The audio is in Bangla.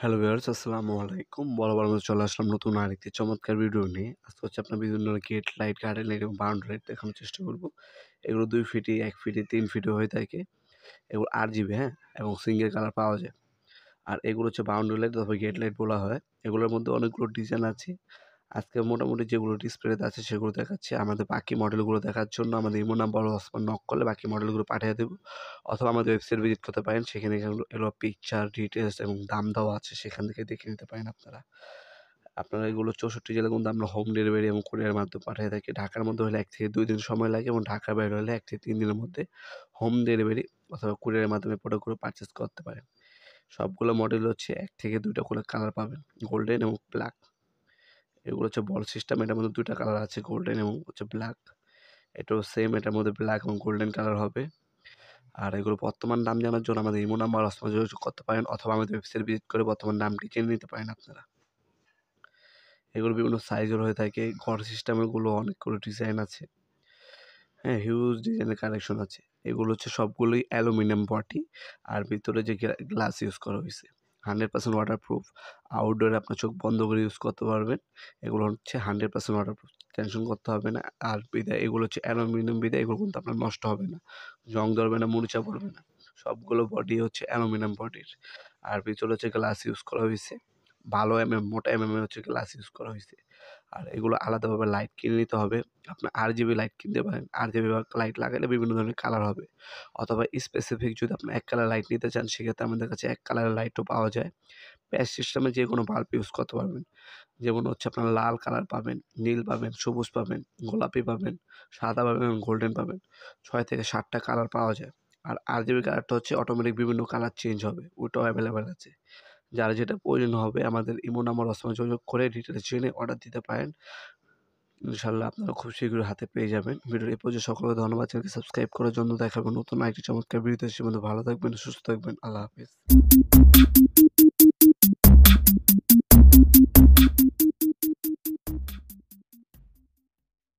হ্যালো ভিউয়ার্স, আসসালামু আলাইকুম। বরাবর মতো চলে আসলাম নতুন আরেকটি চমৎকার ভিডিও নিয়ে। আজকে হচ্ছে আপনার বিভিন্ন গেট লাইট, গার্ডেন লাইট এবং বাউন্ডারি লাইট দেখানোর চেষ্টা করব। এগুলো 2 ফিটে, 1 ফিটে, 3 ফিটে হয়ে থাকে। এগুলো RGB, হ্যাঁ? এবং সিঙ্গেল কালার পাওয়া যায়। আর এগুলো হচ্ছে বাউন্ডারি লাইট অথবা গেট লাইট বলা হয়। এগুলোর মধ্যে অনেকগুলো ডিজাইন আছে। আজকে মোটামুটি যেগুলো ডিসপ্লেতে আছে সেগুলো দেখাচ্ছি। আমাদের বাকি মডেলগুলো দেখার জন্য আমাদের ইমো নাম্বার হোয়াটসঅ্যাপে নক করলে বাকি মডেলগুলো পাঠিয়ে দেব। অথবা আমাদের ওয়েবসাইট ভিজিট করতে পারেন। সেখানে এগুলো পিকচার, ডিটেইলস এবং দাম দেওয়া আছে। সেখান থেকে দেখে নিতে পারেন আপনারা। আপনারা এগুলো 64 জেলার মধ্যে আমরা হোম ডেলিভারি এবং কুরিয়ারের মাধ্যমে পাঠিয়ে থাকি। ঢাকার মধ্যে হলে 1 থেকে 2 দিন সময় লাগে এবং ঢাকার বাইরে হলে 1 থেকে 3 দিনের মধ্যে হোম ডেলিভারি অথবা কুরিয়ারের মাধ্যমে প্রোডাক্টগুলো পারচেজ করতে পারেন। সবগুলো মডেল হচ্ছে 1 থেকে 2 টা করে কালার পাবেন। গোল্ডেন এবং ব্ল্যাক। এগুলো হচ্ছে বল সিস্টেম। এটার মধ্যে 2 টা কালার আছে, গোল্ডেন এবং হচ্ছে ব্ল্যাক। এটাও সেম, এটার মধ্যে ব্ল্যাক এবং গোল্ডেন কালার হবে। আর এগুলো বর্তমান দাম জানার জন্য আমাদের ইমো নাম্বার হোয়াটসঅ্যাপে যোগাযোগ করতে পারেন অথবা আমাদের ওয়েবসাইট ভিজিট করে বর্তমান দামটি জেনে নিতে পারেন আপনারা। এগুলো বিভিন্ন সাইজের হয়ে থাকে। ঘর সিস্টেমের গুলো অনেকগুলো ডিজাইন আছে। হ্যাঁ, হিউজ ডিজাইনের কালেকশন আছে। এগুলো হচ্ছে সবগুলোই অ্যালুমিনিয়াম বডি আর ভিতরে যে গ্লাস ইউজ করা হইছে। 100% ওয়াটারপ্রুফ। আউটডোরে আপনার চোখ বন্ধ করে ইউজ করতে পারবেন। এগুলো হচ্ছে 100% ওয়াটারপ্রুফ। টেনশন করতে হবে না। আর বিধায় এগুলো হচ্ছে অ্যালুমিনিয়াম বিধায় এগুলো কিন্তু আপনার নষ্ট হবে না। জং ধরবে না, মরিচা পড়বে না। সবগুলো বডি হচ্ছে অ্যালুমিনিয়াম বডির। আর ভিতরে হচ্ছে গ্লাস ইউজ করা হইছে। ভালো মোটা এর হচ্ছে গ্লাস ইউজ করা হইছে। আর এগুলো আলাদাভাবে লাইট কিনে নিতে হবে। আপনার RGB লাইট কিনতে পারেন। RGB লাইট লাগালে বিভিন্ন ধরনের কালার হবে। অথবা স্পেসিফিক যদি আপনি এক কালার লাইট নিতে চান সেক্ষেত্রে আমাদের কাছে এক কালারের লাইটও পাওয়া যায়। প্যাচ সিস্টেমে যেকোনো বাল্ব ইউজ করতে পারবেন। যেমন হচ্ছে আপনার লাল কালার পাবেন, নীল পাবেন, সবুজ পাবেন, গোলাপি পাবেন, সাদা পাবেন এবং গোল্ডেন পাবেন। 6 থেকে 7 টা কালার পাওয়া যায়। আর RGB কালারটা হচ্ছে অটোমেটিক বিভিন্ন কালার চেঞ্জ হবে। ওটাও এভেলেবেল আছে। যার যেটা প্রয়োজন হবে আমাদের ইমো নাম্বার হোয়াটসঅ্যাপে যোগাযোগ করে ডিটেইলস জেনে অর্ডার দিতে পারেন। ইনশাআল্লাহ আপনারা খুব শীঘ্রই হাতে পেয়ে যাবেন। ভিডিওর এই পর্যন্ত সকলকে ধন্যবাদ। চ্যানেলটি সাবস্ক্রাইব করার জন্য। দেখা হবে নতুন আরেকটি চমৎকার ভিডিওতে। সে পর্যন্ত ভালো থাকবেন, সুস্থ থাকবেন। আল্লাহ হাফেজ।